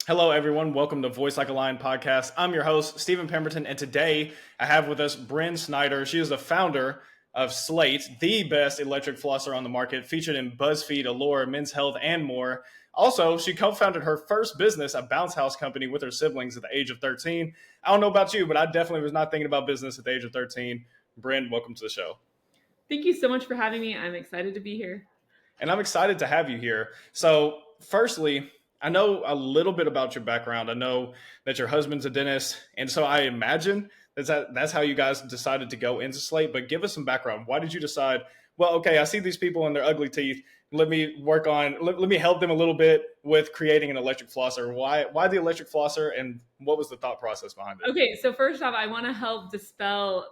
Hello, everyone. Welcome to Voice Like a Lion podcast. I'm your host, Stephen Pemberton, and today I have with us Brynn Snyder. She is the founder of Slate, the best electric flosser on the market, featured in BuzzFeed, Allure, Men's Health, and more. Also, she co-founded her first business, a bounce house company, with her siblings at the age of 13. I don't know about you, but I definitely was not thinking about business at the age of 13. Brynn, welcome to the show. Thank you so much for having me. I'm excited to be here. And I'm excited to have you here. So, firstly, I know a little bit about your background. I know that your husband's a dentist, and so I imagine that's how you guys decided to go into Slate. But give us some background. Why did you decide? Well, okay, I see these people and their ugly teeth. Let me let me help them a little bit with creating an electric flosser. Why the electric flosser, and what was the thought process behind it? Okay, so first off, I want to help dispel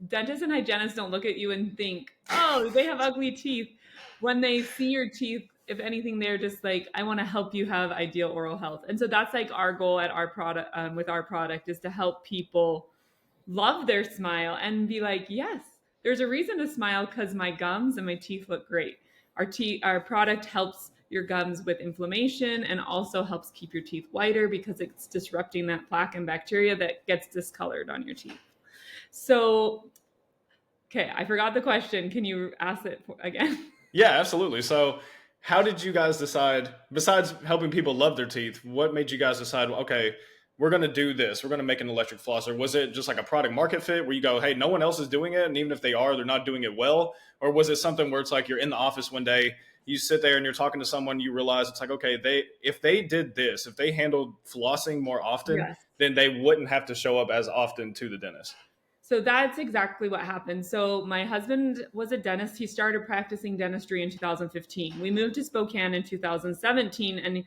dentists and hygienists don't look at you and think, oh, they have ugly teeth. When they see your teeth, if anything, they're just like, I want to help you have ideal oral health. And so that's like our goal at our product with our product is to help people love their smile and be like, yes, there's a reason to smile because my gums and my teeth look great. Our product helps your gums with inflammation and also helps keep your teeth whiter because it's disrupting that plaque and bacteria that gets discolored on your teeth. So, okay, I forgot the question. Can you ask it again? Yeah, absolutely. So, how did you guys decide, besides helping people love their teeth, what made you guys decide, okay, we're going to do this. We're going to make an electric flosser. Was it just like a product market fit where you go, hey, no one else is doing it, and even if they are, they're not doing it well? Or was it something where it's like you're in the office one day, you sit there and you're talking to someone, you realize it's like, okay, if they did this, if they handled flossing more often, Yes. then they wouldn't have to show up as often to the dentist. So that's exactly what happened. So my husband was a dentist. He started practicing dentistry in 2015. We moved to Spokane in 2017. And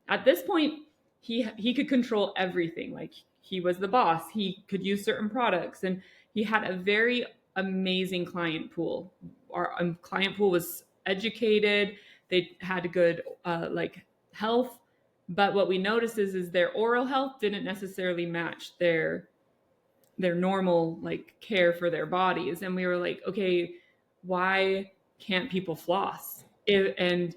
at this point, he could control everything. Like he was the boss. He could use certain products. And he had a very amazing client pool. Our client pool was educated. They had a good health. But what we noticed is their oral health didn't necessarily match their normal like care for their bodies. And we were like, okay, why can't people floss? And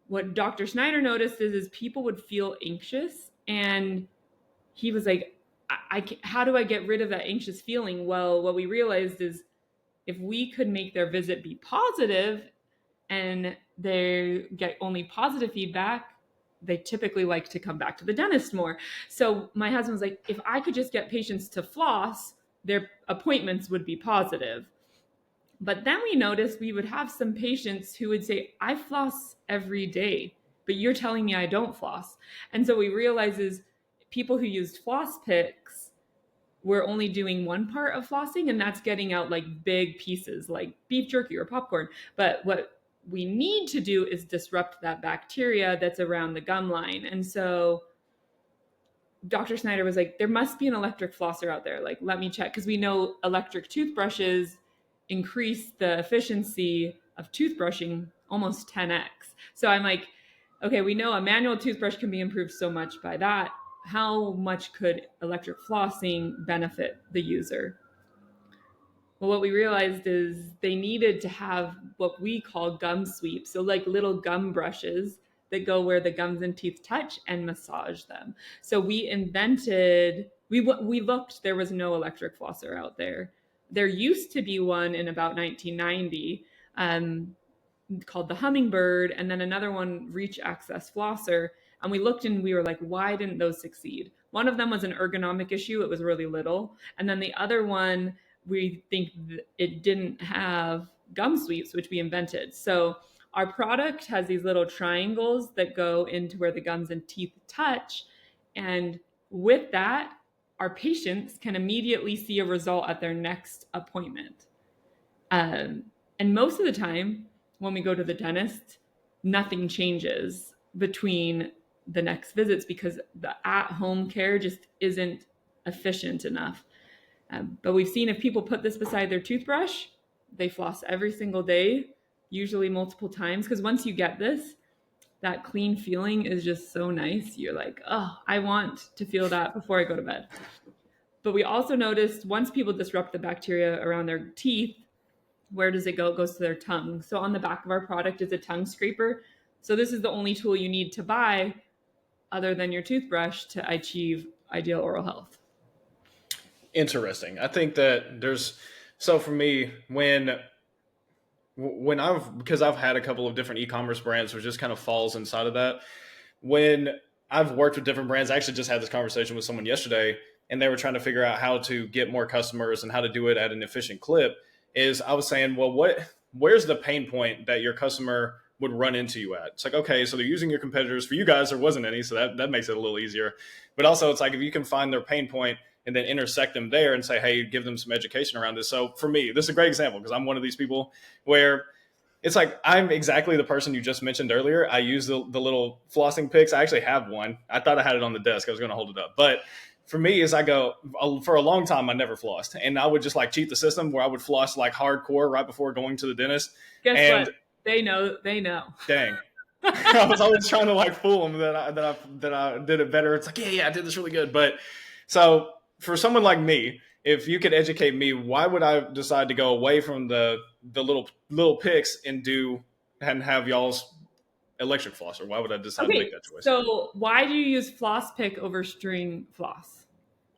what Dr. Snyder noticed is people would feel anxious, and he was like, how do I get rid of that anxious feeling? Well, what we realized is if we could make their visit be positive and they get only positive feedback, they typically like to come back to the dentist more. So my husband was like, if I could just get patients to floss, their appointments would be positive. But then we noticed we would have some patients who would say, I floss every day, but you're telling me I don't floss. And so we realized is people who used floss picks were only doing one part of flossing, and that's getting out like big pieces like beef jerky or popcorn. But what we need to do is disrupt that bacteria that's around the gum line. And so Dr. Snyder was like, there must be an electric flosser out there. Like, let me check. Because we know electric toothbrushes increase the efficiency of toothbrushing almost 10x. So I'm like, okay, we know a manual toothbrush can be improved so much by that. How much could electric flossing benefit the user? Well, what we realized is they needed to have what we call gum sweeps. So like little gum brushes that go where the gums and teeth touch and massage them. So we looked, there was no electric flosser out there. There used to be one in about 1990 called the Hummingbird, and then another one, Reach Access Flosser. And we looked and we were like, why didn't those succeed? One of them was an ergonomic issue. It was really little. And then the other one, we think it didn't have gum sweeps, which we invented. So our product has these little triangles that go into where the gums and teeth touch. And with that, our patients can immediately see a result at their next appointment. And most of the time, when we go to the dentist, nothing changes between the next visits because the at-home care just isn't efficient enough. But we've seen if people put this beside their toothbrush, they floss every single day, usually multiple times. Because once you get this, that clean feeling is just so nice. You're like, oh, I want to feel that before I go to bed. But we also noticed once people disrupt the bacteria around their teeth, where does it go? It goes to their tongue. So on the back of our product is a tongue scraper. So this is the only tool you need to buy. other than your toothbrush to achieve ideal oral health. Interesting. I think that so for me, because I've had a couple of different e-commerce brands, which just kind of falls inside of that. When I've worked with different brands, I actually just had this conversation with someone yesterday, and they were trying to figure out how to get more customers and how to do it at an efficient clip. Is I was saying, well, where's the pain point that your customer would run into you at? It's like, okay, so they're using your competitors. For you guys, there wasn't any, so that makes it a little easier. But also, it's like if you can find their pain point and then intersect them there and say, hey, give them some education around this. So for me, this is a great example because I'm one of these people where it's like I'm exactly the person you just mentioned earlier. I use the little flossing picks. I actually have one. I thought I had it on the desk. I was going to hold it up. But for me, as I go, for a long time, I never flossed. And I would just like cheat the system where I would floss like hardcore right before going to the dentist. Guess what? They know. Dang. I was always trying to like fool them that I did it better. It's like, yeah, I did this really good. But so for someone like me, if you could educate me, why would I decide to go away from the little picks and have y'all's electric flosser? Why would I decide to make that choice? So why do you use floss pick over string floss?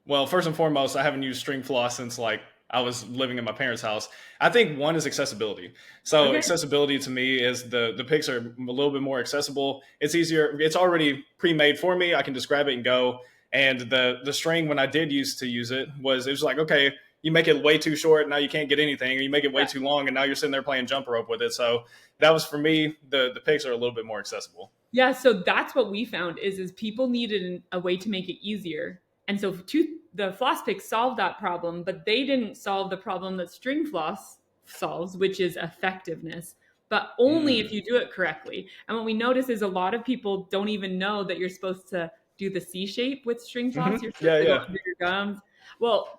Well, first and foremost, I haven't used string floss since like I was living in my parents' house. I think one is accessibility. So accessibility to me is the picks are a little bit more accessible. It's easier. It's already pre-made for me. I can just grab it and go. And the string, when I did used to use it was like, okay, you make it way too short, now you can't get anything, or you make it way too long, and now you're sitting there playing jump rope with it. So that was, for me, the picks are a little bit more accessible. Yeah, so that's what we found is people needed a way to make it easier. And so the floss pick solved that problem, but they didn't solve the problem that string floss solves, which is effectiveness, but only if you do it correctly. And what we notice is a lot of people don't even know that you're supposed to do the C shape with string floss. You're supposed to go under your gums. Well,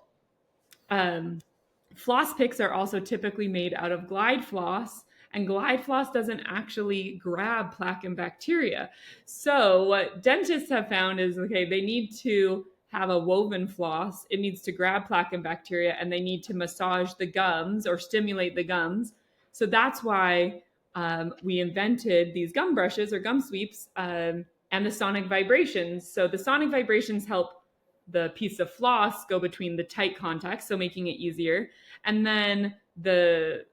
floss picks are also typically made out of glide floss, and glide floss doesn't actually grab plaque and bacteria. So what dentists have found is, okay, they need to have a woven floss. It needs to grab plaque and bacteria, and they need to massage the gums or stimulate the gums. So that's why we invented these gum brushes or gum sweeps and the sonic vibrations. So the sonic vibrations help the piece of floss go between the tight contacts, so making it easier. And then the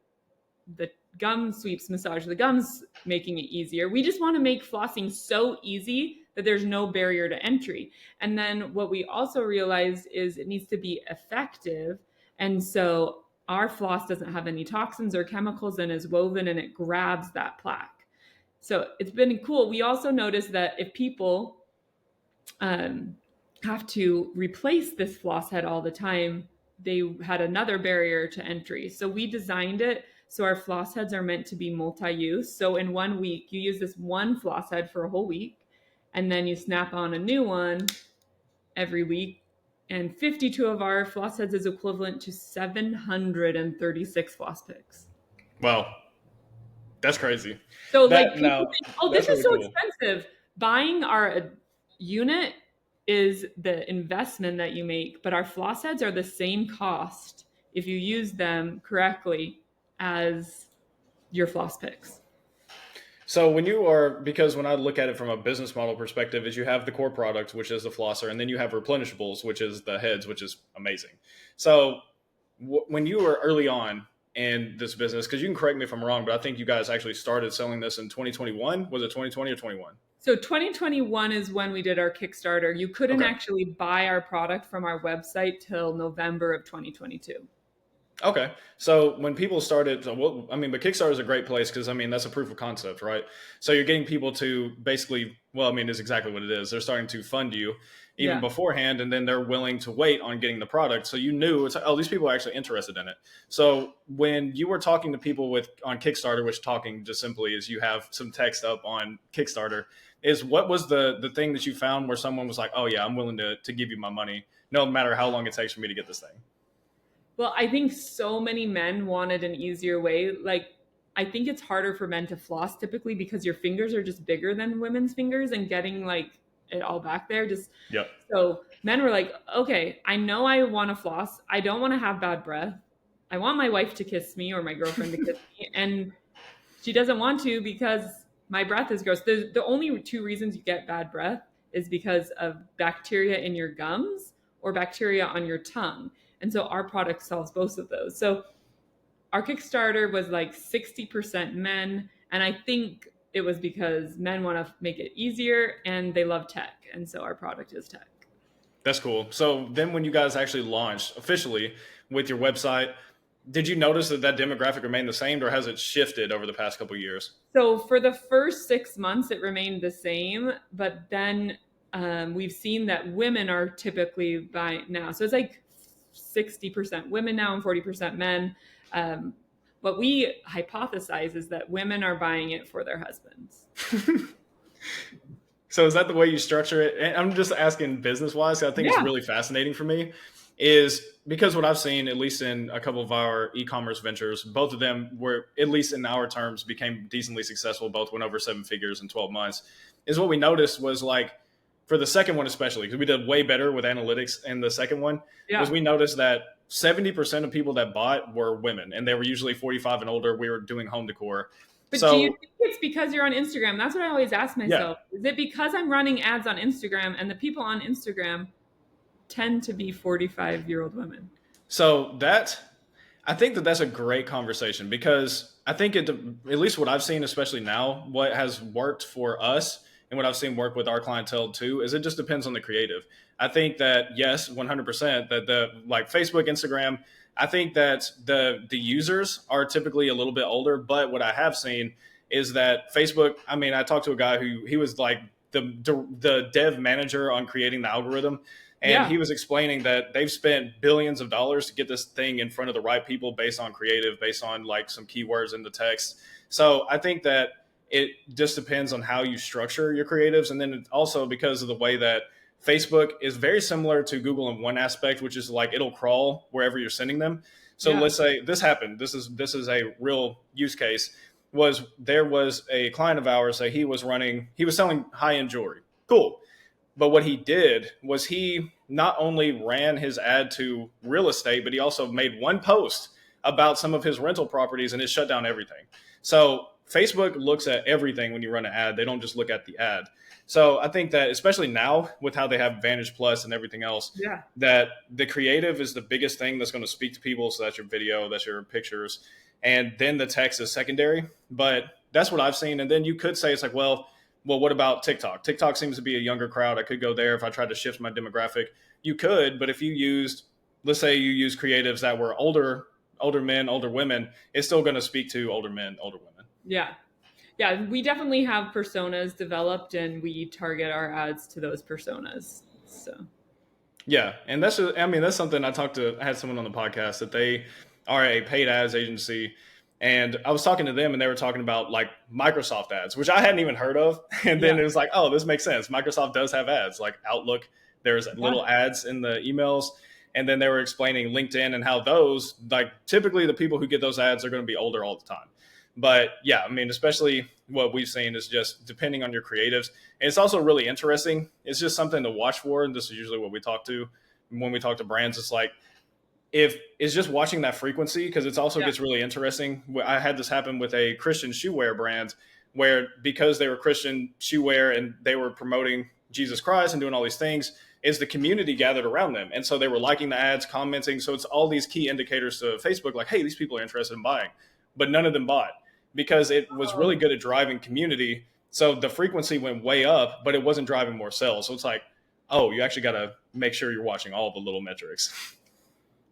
gum sweeps massage the gums, making it easier. We just want to make flossing so easy that there's no barrier to entry. And then what we also realized is it needs to be effective. And so our floss doesn't have any toxins or chemicals and is woven, and it grabs that plaque. So it's been cool. We also noticed that if people have to replace this floss head all the time, they had another barrier to entry. So we designed it so our floss heads are meant to be multi-use. So in 1 week, you use this one floss head for a whole week, and then you snap on a new one every week. And 52 of our floss heads is equivalent to 736 floss picks. Wow. That's crazy. So people think, oh, this is really so expensive. Buying our unit is the investment that you make, but our floss heads are the same cost if you use them correctly as your floss picks. So because when I look at it from a business model perspective, is you have the core product, which is the flosser, and then you have replenishables, which is the heads, which is amazing. So when you were early on in this business, because you can correct me if I'm wrong, but I think you guys actually started selling this in 2021. Was it 2020 or 21? So 2021 is when we did our Kickstarter. You couldn't actually buy our product from our website till November of 2022. Okay. So when people started, but Kickstarter is a great place because, that's a proof of concept, right? So you're getting people to basically, it's exactly what it is. They're starting to fund you even beforehand, and then they're willing to wait on getting the product. So you knew, these people are actually interested in it. So when you were talking to people on Kickstarter, which talking just simply is you have some text up on Kickstarter, what was the thing that you found where someone was like, oh yeah, I'm willing to give you my money, no matter how long it takes for me to get this thing? Well, I think so many men wanted an easier way. Like, I think it's harder for men to floss typically because your fingers are just bigger than women's fingers, and getting like it all back there So men were like, okay, I know I want to floss. I don't want to have bad breath. I want my wife to kiss me or my girlfriend to kiss me. And she doesn't want to because my breath is gross. The only 2 reasons you get bad breath is because of bacteria in your gums or bacteria on your tongue. And so our product solves both of those. So our Kickstarter was like 60% men. And I think it was because men want to make it easier and they love tech. And so our product is tech. That's cool. So then when you guys actually launched officially with your website, did you notice that that demographic remained the same, or has it shifted over the past couple of years? So for the first 6 months, it remained the same, but then we've seen that women are typically buying now. So it's like 60% women now and 40% men. What we hypothesize is that women are buying it for their husbands. So is that the way you structure it? And I'm just asking business wise. I think it's really fascinating for me, is because what I've seen, at least in a couple of our e-commerce ventures, both of them were, at least in our terms, became decently successful. Both went over 7 figures in 12 months. Is what we noticed was, like, for the second one especially, because we did way better with analytics in the second one, was we noticed that 70% of people that bought were women, and they were usually 45 and older. We were doing home decor. But do you think it's because you're on Instagram? That's what I always ask myself. Yeah. Is it because I'm running ads on Instagram and the people on Instagram tend to be 45-year-old women? So I think that's a great conversation, because I think at least what I've seen, especially now, what has worked for us and what I've seen work with our clientele too, is it just depends on the creative. I think that, yes, 100%, that the, like, Facebook, Instagram, I think that the users are typically a little bit older, but what I have seen is that Facebook, I mean, I talked to a guy who, he was like the dev manager on creating the algorithm. And he was explaining that they've spent billions of dollars to get this thing in front of the right people based on creative, based on like some keywords in the text. So I think that it just depends on how you structure your creatives. And then also because of the way that Facebook is very similar to Google in one aspect, which is like it'll crawl wherever you're sending them. So let's say this happened. This is a real use case. There was a client of ours that he was selling high-end jewelry. Cool. But what he did was he not only ran his ad to real estate, but he also made one post about some of his rental properties, and it shut down everything. So Facebook looks at everything when you run an ad. They don't just look at the ad. So I think that especially now with how they have Vantage Plus and everything else, that the creative is the biggest thing that's going to speak to people. So that's your video, that's your pictures, and then the text is secondary. But that's what I've seen. And then you could say it's like, well, what about TikTok? TikTok seems to be a younger crowd. I could go there if I tried to shift my demographic. You could, but if you used, let's say you use creatives that were older men, older women, it's still going to speak to older men, older women. Yeah. Yeah, we definitely have personas developed, and we target our ads to those personas. So, yeah, and that's something I had someone on the podcast that they are a paid ads agency, and I was talking to them, and they were talking about like Microsoft ads, which I hadn't even heard of, and then it was like, oh, this makes sense. Microsoft does have ads, like Outlook. There's little ads in the emails, and then they were explaining LinkedIn and how those, like, typically the people who get those ads are going to be older all the time. But yeah, I mean, especially what we've seen is just depending on your creatives. And it's also really interesting. It's just something to watch for. And this is usually what we talk to when we talk to brands. It's like, if it's just watching that frequency, because it also gets really interesting. I had this happen with a Christian shoe wear brand where, because they were Christian shoe wear and they were promoting Jesus Christ and doing all these things, is the community gathered around them. And so they were liking the ads, commenting. So it's all these key indicators to Facebook, like, hey, these people are interested in buying. But none of them bought because it was really good at driving community. So the frequency went way up, but it wasn't driving more sales. So it's like, oh, you actually got to make sure you're watching all the little metrics.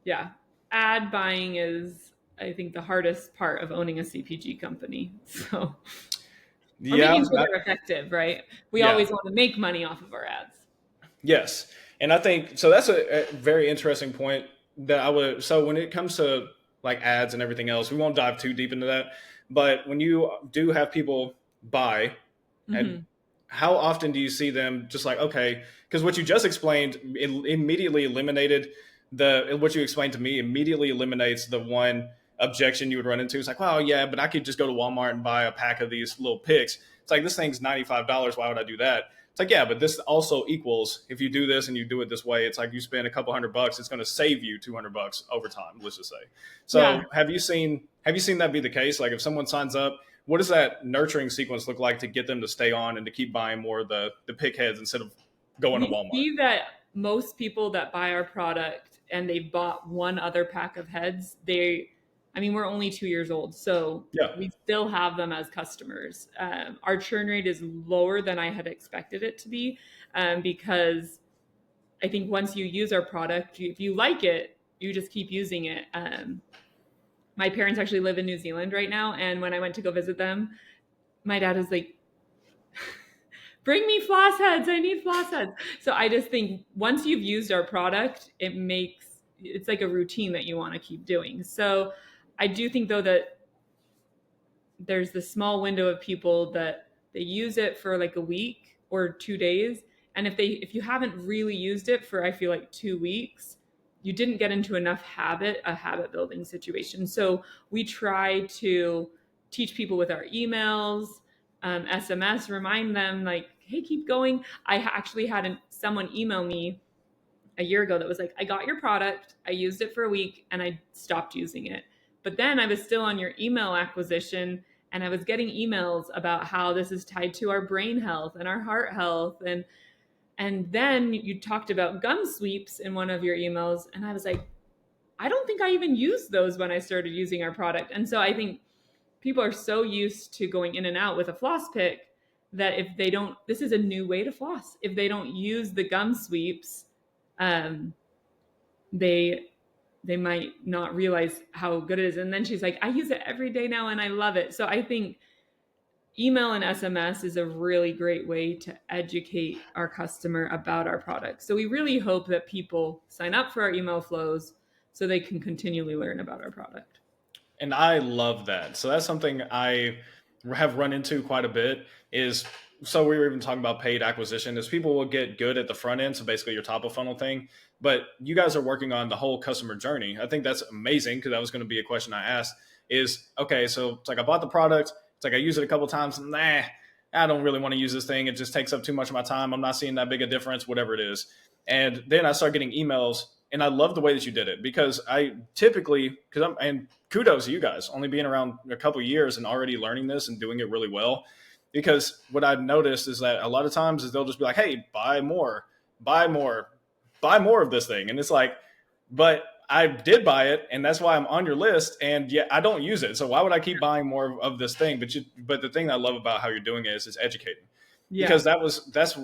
Yeah. Ad buying is, I think, the hardest part of owning a CPG company. So making sure they're effective, right? We always want to make money off of our ads. Yes. And I think, so that's a very interesting point that so when it comes to like ads and everything else, we won't dive too deep into that. But when you do have people buy, and how often do you see them just like, okay, because what you just explained immediately eliminated what you explained to me immediately eliminates the one objection you would run into. It's like, well, yeah, but I could just go to Walmart and buy a pack of these little picks. It's like, this thing's $95. Why would I do that? It's like, yeah, but this also equals, if you do this and you do it this way, it's like you spend a couple $100, it's going to save you $200 over time, let's just say. So have you seen that be the case? Like, if someone signs up, what does that nurturing sequence look like to get them to stay on and to keep buying more of the pick heads instead of going to We Walmart. see that most people that buy our product and they've bought one other pack of heads, I mean, we're only 2 years old, so Yeah. we still have them as customers. Our churn rate is lower than I had expected it to be, because I think once you use our product, if you like it, you just keep using it. My parents actually live in New Zealand right now, and when I went to go visit them, my dad was like, bring me floss heads. I need floss heads. So I just think once you've used our product, it's like a routine that you want to keep doing. So I do think though that there's the small window of people that they use it for like a week or 2 days. And if you haven't really used it for, I feel like 2 weeks, you didn't get into enough a habit building situation. So we try to teach people with our emails, SMS, remind them like, hey, keep going. I actually had someone email me a year ago that was like, I got your product, I used it for a week, and I stopped using it. But then I was still on your email acquisition, and I was getting emails about how this is tied to our brain health and our heart health. And then you talked about gum sweeps in one of your emails, and I was like, I don't think I even used those when I started using our product. And so I think people are so used to going in and out with a floss pick that if they don't, this is a new way to floss. If they don't use the gum sweeps, they might not realize how good it is. And then she's like, I use it every day now and I love it. So I think email and SMS is a really great way to educate our customer about our product. So we really hope that people sign up for our email flows so they can continually learn about our product. And I love that. So that's something I have run into quite a bit is, so we were even talking about paid acquisition, is people will get good at the front end. So basically your top of funnel thing, but you guys are working on the whole customer journey. I think that's amazing because that was going to be a question I asked is, okay, so it's like I bought the product. It's like I use it a couple of times. Nah, I don't really want to use this thing. It just takes up too much of my time. I'm not seeing that big a difference, whatever it is. And then I start getting emails, and I love the way that you did it because I typically, and kudos to you guys, only being around a couple of years and already learning this and doing it really well. Because what I've noticed is that a lot of times is they'll just be like, hey, buy more, buy more, buy more of this thing. And it's like, but I did buy it, and that's why I'm on your list. And yet I don't use it. So why would I keep buying more of this thing? But the thing I love about how you're doing it is it's educating. Yeah. Because that's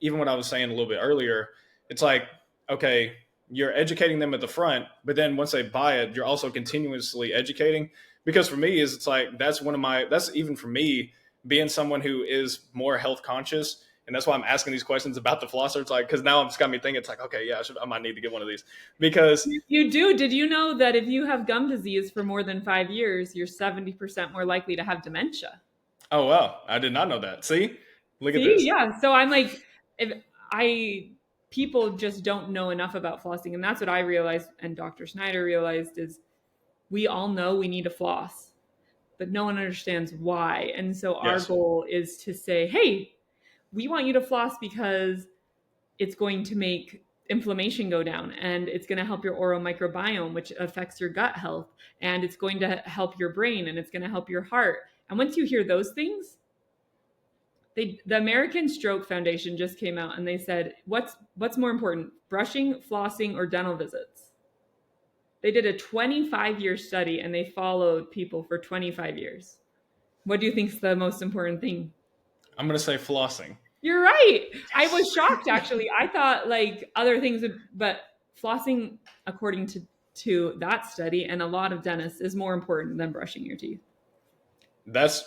even what I was saying a little bit earlier. It's like, okay, you're educating them at the front, but then once they buy it, you're also continuously educating. Because for me, it's like that's even for me being someone who is more health conscious. And that's why I'm asking these questions about the flosser. It's like, because now it's got me thinking, it's like, okay, yeah, I might need to get one of these. Because you do. Did you know that if you have gum disease for more than 5 years, you're 70% more likely to have dementia? oh, wow, I did not know that. See, look at this. Yeah. So I'm like, people just don't know enough about flossing. And that's what I realized. And Dr. Snyder realized is we all know we need to floss, but no one understands why. And so our Yes. goal is to say, hey, we want you to floss because it's going to make inflammation go down, and it's going to help your oral microbiome, which affects your gut health, and it's going to help your brain, and it's going to help your heart. And once you hear those things, the American Stroke Foundation just came out and they said, what's more important, brushing, flossing, or dental visits? They did a 25-year study and they followed people for 25 years. What do you think is the most important thing? I'm going to say flossing. You're right. I was shocked, actually. I thought like other things, but flossing, according to that study and a lot of dentists, is more important than brushing your teeth. That's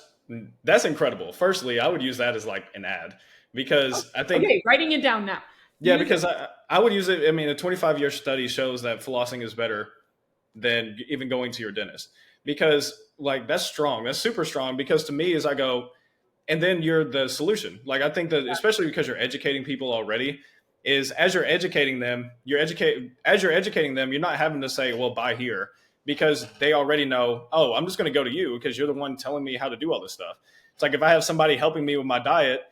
incredible. Firstly, I would use that as like an ad because I think. Okay, writing it down now. Yeah, because I would use it. I mean, a 25-year study shows that flossing is better than even going to your dentist because like that's strong. That's super strong because to me as I go, and then you're the solution. Like I think that especially because you're educating people already is as you're educating them, you're not having to say, well, buy here because they already know, oh, I'm just going to go to you because you're the one telling me how to do all this stuff. It's like if I have somebody helping me with my diet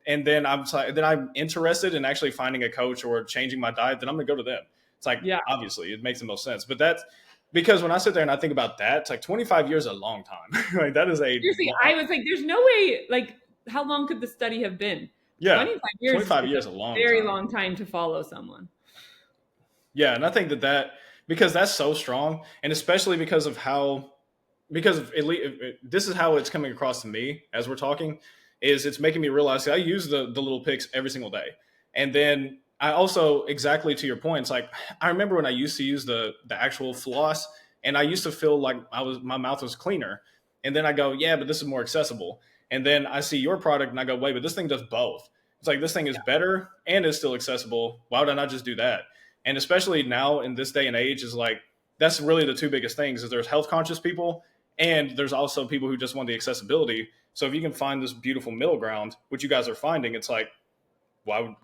and then I'm interested in actually finding a coach or changing my diet, then I'm going to go to them. It's like, obviously it makes the most sense, but that's because when I sit there and I think about that, it's like 25 years is a long time. Like that is seriously, I was like, there's no way, like how long could the study have been? Yeah. 25 years 25 is years a is a long very time. long time to follow someone. Yeah. And I think because that's so strong, and especially because of at least this is how it's coming across to me as we're talking, is it's making me realize I use the little picks every single day. And then I also, exactly to your point, it's like I remember when I used to use the actual floss, and I used to feel like my mouth was cleaner. And then I go, yeah, but this is more accessible. And then I see your product and I go, wait, but this thing does both. It's like this thing is better and is still accessible. Why would I not just do that? And especially now in this day and age, is like that's really the two biggest things: is there's health conscious people, and there's also people who just want the accessibility. So if you can find this beautiful middle ground, which you guys are finding, it's like,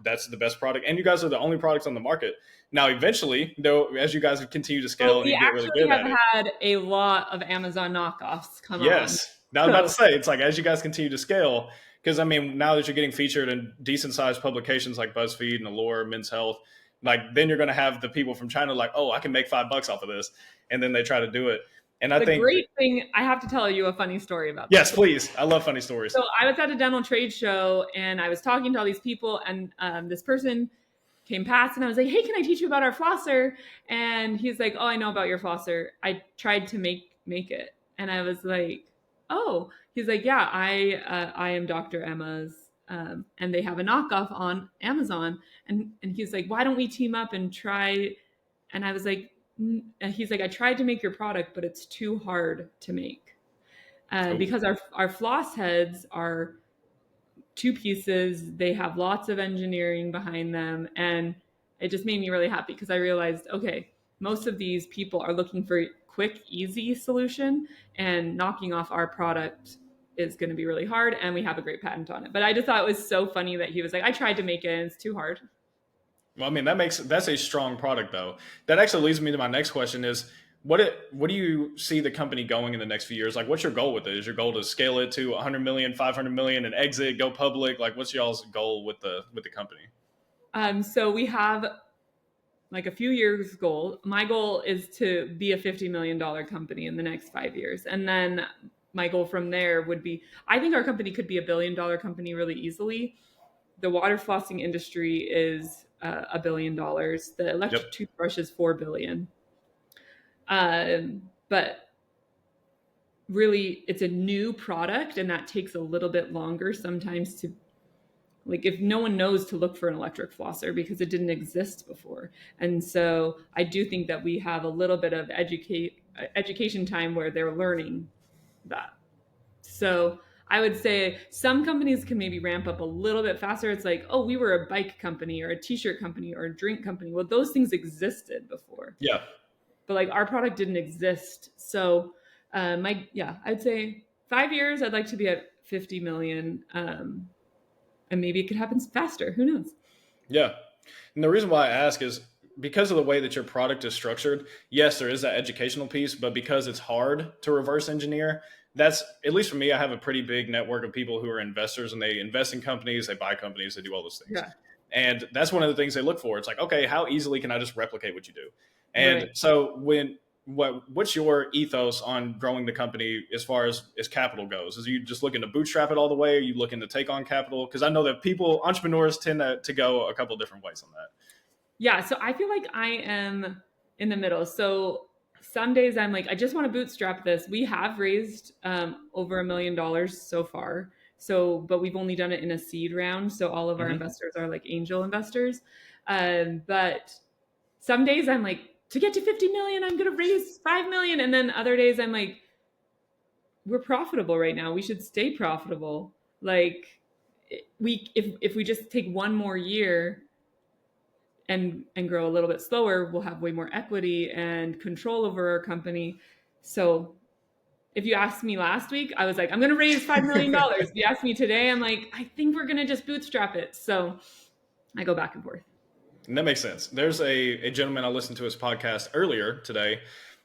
that's the best product. And you guys are the only products on the market. Now, eventually, though, as you guys continue to So scale and we you get really actually good have at it. had a lot of Amazon knockoffs come on. Yes. Now I was about to So say, it's like as you guys continue to scale, because I mean, now that you're getting featured in decent sized publications like BuzzFeed and Allure, Men's Health, like then you're going to have the people from China like, oh, I can make $5 off of this. And then they try to do it. And I the think, great thing, I have to tell you a funny story about yes, this. please. I love funny stories. So I was at a dental trade show and I was talking to all these people, and this person came past and I was like, hey, can I teach you about our flosser? And he's like, oh, I know about your flosser. I tried to make it. And I was like, oh, he's like, yeah, I am Dr. Emma's. And they have a knockoff on Amazon. And he's like, why don't we team up and try? And I was like, and he's like, I tried to make your product, but it's too hard to make. Because our floss heads are two pieces. They have lots of engineering behind them. And it just made me really happy because I realized, okay, most of these people are looking for a quick, easy solution, and knocking off our product is going to be really hard. And we have a great patent on it. But I just thought it was so funny that he was like, I tried to make it and it's too hard. Well, I mean, that's a strong product, though. That actually leads me to my next question: is what do you see the company going in the next few years? Like, what's your goal with it? Is your goal to scale it to 100 million, 500 million, and exit, go public? Like, what's y'all's goal with the company? So we have like a few years goal. My goal is to be a $50 million company in the next 5 years. And then my goal from there would be, I think our company could be $1 billion company really easily. The water flossing industry is $1 billion. The electric Yep. toothbrush is $4 billion. But really, it's a new product, and that takes a little bit longer sometimes to, like, if no one knows to look for an electric flosser because it didn't exist before. And so I do think that we have a little bit of education time where they're learning that. So I would say some companies can maybe ramp up a little bit faster. It's like, oh, we were a bike company or a t-shirt company or a drink company. Well, those things existed before, Yeah. but like our product didn't exist. So I'd say 5 years, I'd like to be at 50 million. And maybe it could happen faster. Who knows? Yeah. And the reason why I ask is because of the way that your product is structured. Yes, there is that educational piece, but because it's hard to reverse engineer, that's, at least for me, I have a pretty big network of people who are investors, and they invest in companies, they buy companies, they do all those things. Yeah. And that's one of the things they look for. It's like, okay, how easily can I just replicate what you do? And Right. so what's your ethos on growing the company as far as capital goes? Is you just looking to bootstrap it all the way? Are you looking to take on capital? Because I know that entrepreneurs tend to go a couple different ways on that. Yeah. So I feel like I am in the middle. So some days I'm like, I just want to bootstrap this. We have raised over $1 million so far. So, but we've only done it in a seed round. So all of our Mm-hmm. investors are like angel investors. But some days I'm like, to get to 50 million, I'm going to raise 5 million. And then other days I'm like, we're profitable right now. We should stay profitable. Like if we just take one more year and grow a little bit slower, we'll have way more equity and control over our company. So if you asked me last week, I was like, I'm going to raise $5 million. If you ask me today, I'm like, I think we're going to just bootstrap it. So I go back and forth. And that makes sense. There's a gentleman I listened to his podcast earlier today,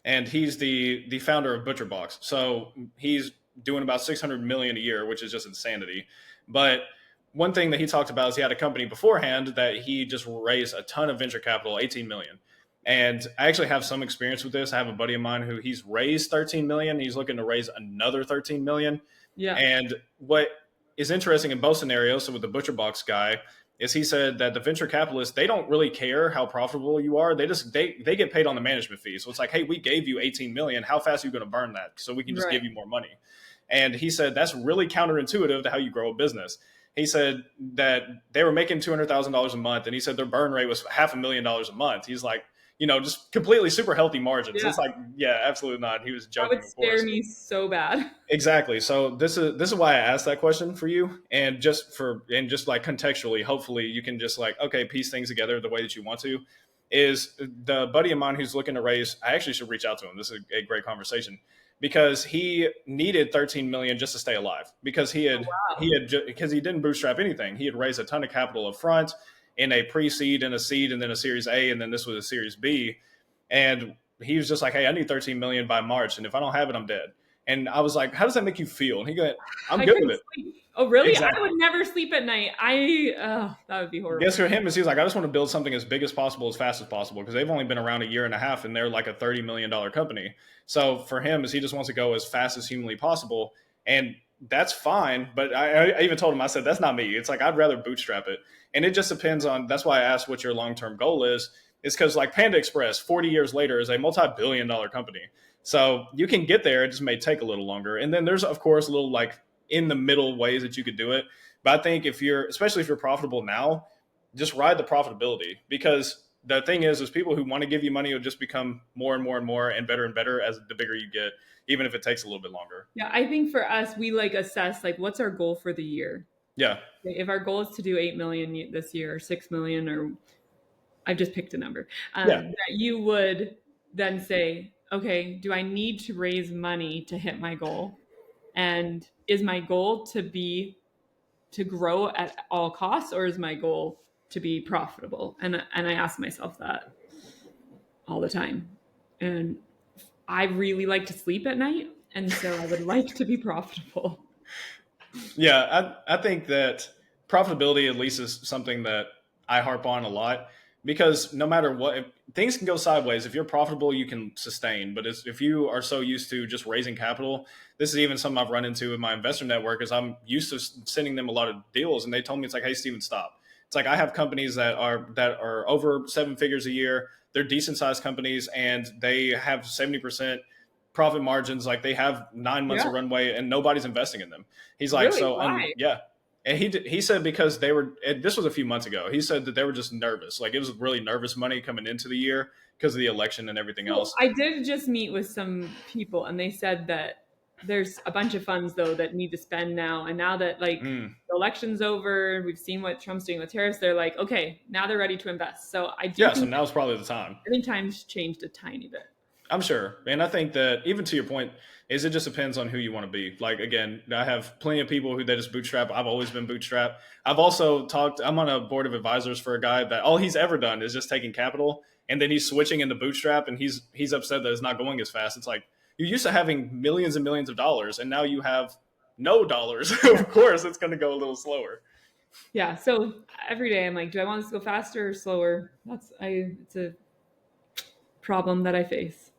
and he's the founder of ButcherBox. So he's doing about 600 million a year, which is just insanity. But one thing that he talked about is he had a company beforehand that he just raised a ton of venture capital, 18 million. And I actually have some experience with this. I have a buddy of mine who he's raised 13 million. He's looking to raise another 13 million. Yeah. And what is interesting in both scenarios, so with the butcher box guy, is he said that the venture capitalists, they don't really care how profitable you are. They get paid on the management fee. So it's like, hey, we gave you 18 million. How fast are you going to burn that? So we can just give you more money. And he said that's really counterintuitive to how you grow a business. He said that they were making $200,000 a month, and he said their burn rate was $500,000 a month. He's like, just completely super healthy margins. It's like, yeah, absolutely not. He was joking. That would scare me so bad. Exactly. So this is why I asked that question for you, and just like contextually, hopefully you can just like, okay, piece things together the way that you want to. Is the buddy of mine who's looking to raise? I actually should reach out to him. This is a great conversation, because he needed 13 million just to stay alive, because he didn't bootstrap anything. He had raised a ton of capital up front in a pre-seed and a seed and then a series A, and then this was a series B. And he was just like, hey, I need 13 million by March. And if I don't have it, I'm dead. And I was like, how does that make you feel? And he goes, I'm good with it. Sleep. Oh, really? Exactly. I would never sleep at night. That would be horrible. Guess for him is he's like, I just want to build something as big as possible, as fast as possible, because they've only been around a year and a half and they're like a $30 million company. So for him is he just wants to go as fast as humanly possible. And that's fine. But I even told him, I said, that's not me. It's like, I'd rather bootstrap it. And it just depends on, that's why I asked what your long-term goal is. It's because like Panda Express, 40 years later, is a multi-billion-dollar company. So you can get there. It just may take a little longer. And then there's, of course, little like in the middle ways that you could do it. But I think especially if you're profitable now, just ride the profitability, because the thing is people who want to give you money will just become more and more and more and better as the bigger you get, even if it takes a little bit longer. Yeah. I think for us, we like assess like, what's our goal for the year? Yeah. If our goal is to do 8 million this year, or 6 million, or I've just picked a number, that you would then say, okay, do I need to raise money to hit my goal? And is my goal to grow at all costs, or is my goal to be profitable? And I ask myself that all the time. And I really like to sleep at night, and so I would like to be profitable. Yeah, I think that profitability at least is something that I harp on a lot, because no matter what, things can go sideways. If you're profitable, you can sustain. But if you are so used to just raising capital, this is even something I've run into in my investor network, is I'm used to sending them a lot of deals, and they told me, it's like, hey, Steven, stop. It's like, I have companies that are over 7 figures a year. They're decent sized companies, and they have 70% profit margins. Like, they have 9 months of runway, and nobody's investing in them. He's like, really? So yeah. And he said, because they were, this was a few months ago, he said that they were just nervous. Like, it was really nervous money coming into the year because of the election and everything else. I did just meet with some people, and they said that there's a bunch of funds though that need to spend now. And now that like the election's over, we've seen what Trump's doing with tariffs. They're like, okay, now they're ready to invest. So I do. Yeah. So now's probably the time. I think times changed a tiny bit. I'm sure. And I think that even to your point, is it just depends on who you want to be. Like, again, I have plenty of people who they just bootstrap. I've always been bootstrapped. I've also I'm on a board of advisors for a guy that all he's ever done is just taking capital, and then he's switching into bootstrap, and he's upset that it's not going as fast. It's like, you're used to having millions and millions of dollars, and now you have no dollars. Of course, it's going to go a little slower. Yeah. So every day I'm like, do I want this to go faster or slower? It's a problem that I face.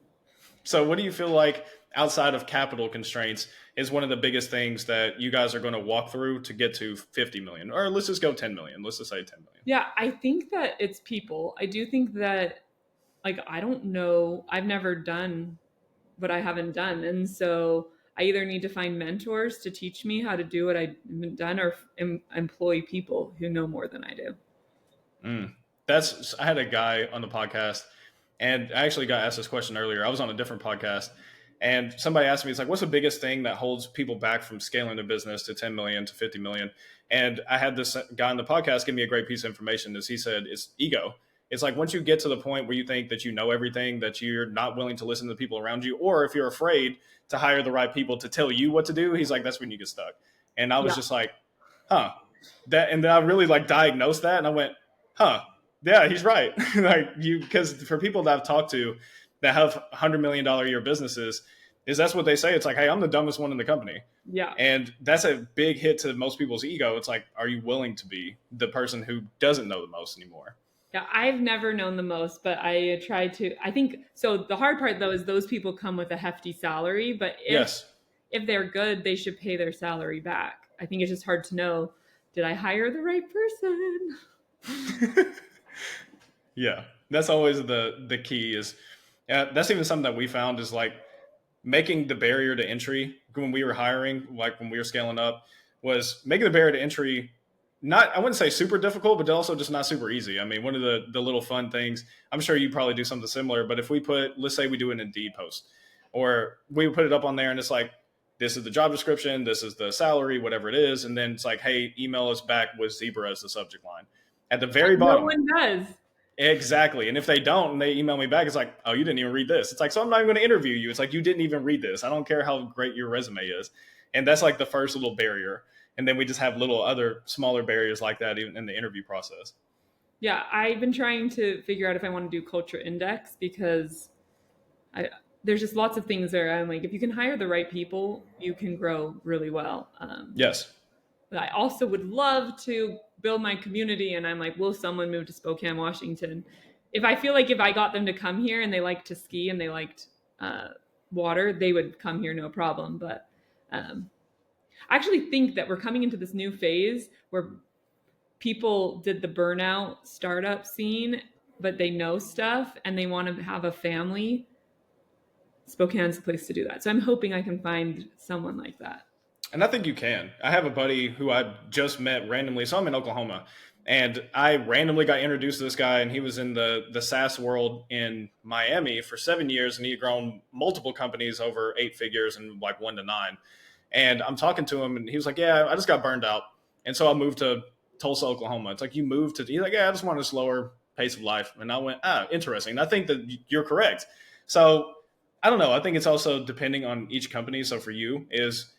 So what do you feel like outside of capital constraints is one of the biggest things that you guys are going to walk through to get to 50 million, or let's just go 10 million. Let's just say 10 million. Yeah. I think that it's people. I do think that, like, I don't know. I've never done what I haven't done. And so I either need to find mentors to teach me how to do what I haven't done, or employ people who know more than I do. I had a guy on the podcast, and I actually got asked this question earlier. I was on a different podcast, and somebody asked me, it's like, what's the biggest thing that holds people back from scaling their business to 10 million to 50 million? And I had this guy on the podcast give me a great piece of information. As he said, it's ego. It's like, once you get to the point where you think that you know everything, that you're not willing to listen to the people around you, or if you're afraid to hire the right people to tell you what to do, he's like, that's when you get stuck. And I was just like, and then I really like diagnosed that, and I went, yeah, he's right. Because for people that I've talked to that have $100 million a year businesses, that's what they say. It's like, hey, I'm the dumbest one in the company. Yeah. And that's a big hit to most people's ego. It's like, are you willing to be the person who doesn't know the most anymore? Yeah, I've never known the most, but I try to. I think so. The hard part though is those people come with a hefty salary, but if they're good, they should pay their salary back. I think it's just hard to know, did I hire the right person? Yeah, that's always the key is that's even something that we found is like making the barrier to entry when we were hiring, like when we were scaling up, was making the barrier to entry not, I wouldn't say super difficult, but also just not super easy. I mean, one of the little fun things, I'm sure you probably do something similar, but if we put, let's say we do an Indeed post, or we put it up on there and it's like, this is the job description, this is the salary, whatever it is, and then it's like, hey, email us back with zebra as the subject line. At the very No bottom, one does. exactly. And if they don't and they email me back, it's like, oh, you didn't even read this. It's like, so I'm not even going to interview you. It's like, you didn't even read this. I don't care how great your resume is. And that's like the first little barrier. And then we just have little other smaller barriers like that even in the interview process. Yeah, I've been trying to figure out if I want to do culture index because there's just lots of things there. I'm like, if you can hire the right people, you can grow really well. Yes. But I also would love to build my community. And I'm like, will someone move to Spokane, Washington? If I feel like if I got them to come here and they liked to ski and they liked water, they would come here no problem. But I actually think that we're coming into this new phase where people did the burnout startup scene, but they know stuff and they want to have a family. Spokane's the place to do that. So I'm hoping I can find someone like that. And I think you can. I have a buddy who I just met randomly. So I'm in Oklahoma, and I randomly got introduced to this guy, and he was in the SaaS world in Miami for 7 years, and he had grown multiple companies over 8 figures and like 1 to 9. And I'm talking to him, and he was like, yeah, I just got burned out. And so I moved to Tulsa, Oklahoma. It's like, you moved to, he's like, yeah, I just want a slower pace of life. And I went, interesting. And I think that you're correct. So I don't know. I think it's also depending on each company. So for you is,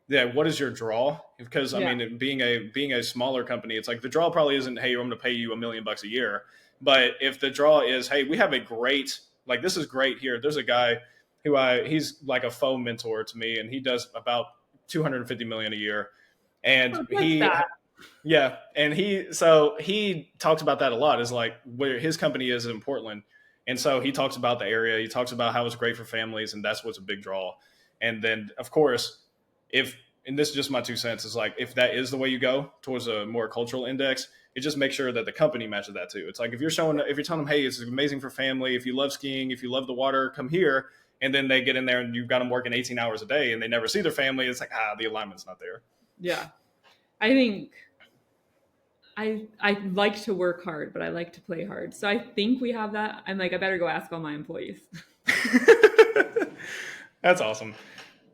yeah, what is your draw? Because I mean, being a smaller company, it's like the draw probably isn't, hey, I'm going to pay you $1 million a year. But if the draw is, hey, we have a great, like, this is great here. There's a guy who he's like a faux mentor to me, and he does about $250 million a year. And he talks about that a lot, is like where his company is in Portland. And so he talks about the area. He talks about how it's great for families, and that's what's a big draw. And then, of course, and this is just my 2 cents, is like, if that is the way you go towards a more cultural index, it just makes sure that the company matches that too. It's like, if you're telling them, hey, it's amazing for family. If you love skiing, if you love the water, come here. And then they get in there and you've got them working 18 hours a day and they never see their family. It's like, the alignment's not there. Yeah. I think I like to work hard, but I like to play hard. So I think we have that. I'm like, I better go ask all my employees. That's awesome.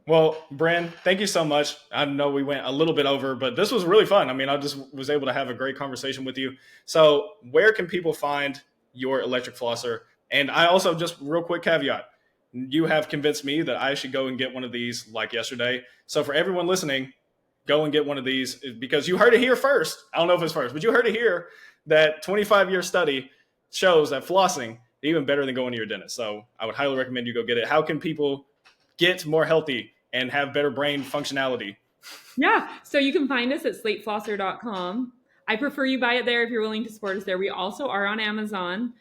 Well, Brynn, thank you so much. I know we went a little bit over, but this was really fun. I mean, I just was able to have a great conversation with you. So where can people find your electric flosser? And I also, just real quick caveat, you have convinced me that I should go and get one of these like yesterday. So for everyone listening, go and get one of these, because you heard it here first. I don't know if it's first, but you heard it here that 25-year study shows that flossing is even better than going to your dentist. So I would highly recommend you go get it. How can people get more healthy and have better brain functionality? Yeah. So you can find us at slateflosser.com. I prefer you buy it there if you're willing to support us there. We also are on Amazon.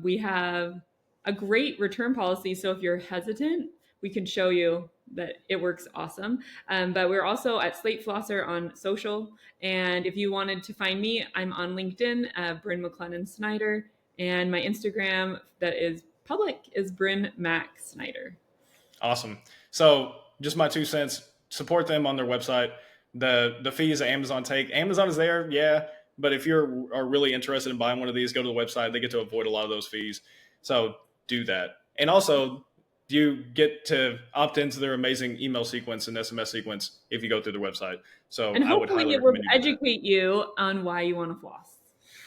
We have a great return policy. So if you're hesitant, we can show you that it works awesome. But we're also at Slate Flosser on social. And if you wanted to find me, I'm on LinkedIn, Brynn MacLennan Snyder. And my Instagram that is public is Brynn Mac Snyder. Awesome. So just my 2 cents, support them on their website. The fees that Amazon take, Amazon is there, yeah. But if you are really interested in buying one of these, go to the website. They get to avoid a lot of those fees. So do that. And also, you get to opt into their amazing email sequence and SMS sequence if you go through the website. So and I would highly it will recommend you educate you on why you want to floss.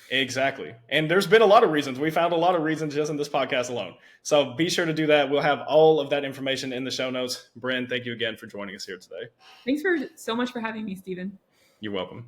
Exactly. And there's been a lot of reasons. We found a lot of reasons just in this podcast alone. So be sure to do that. We'll have all of that information in the show notes. Brynn, thank you again for joining us here today. Thanks so much for having me, Stephen. You're welcome.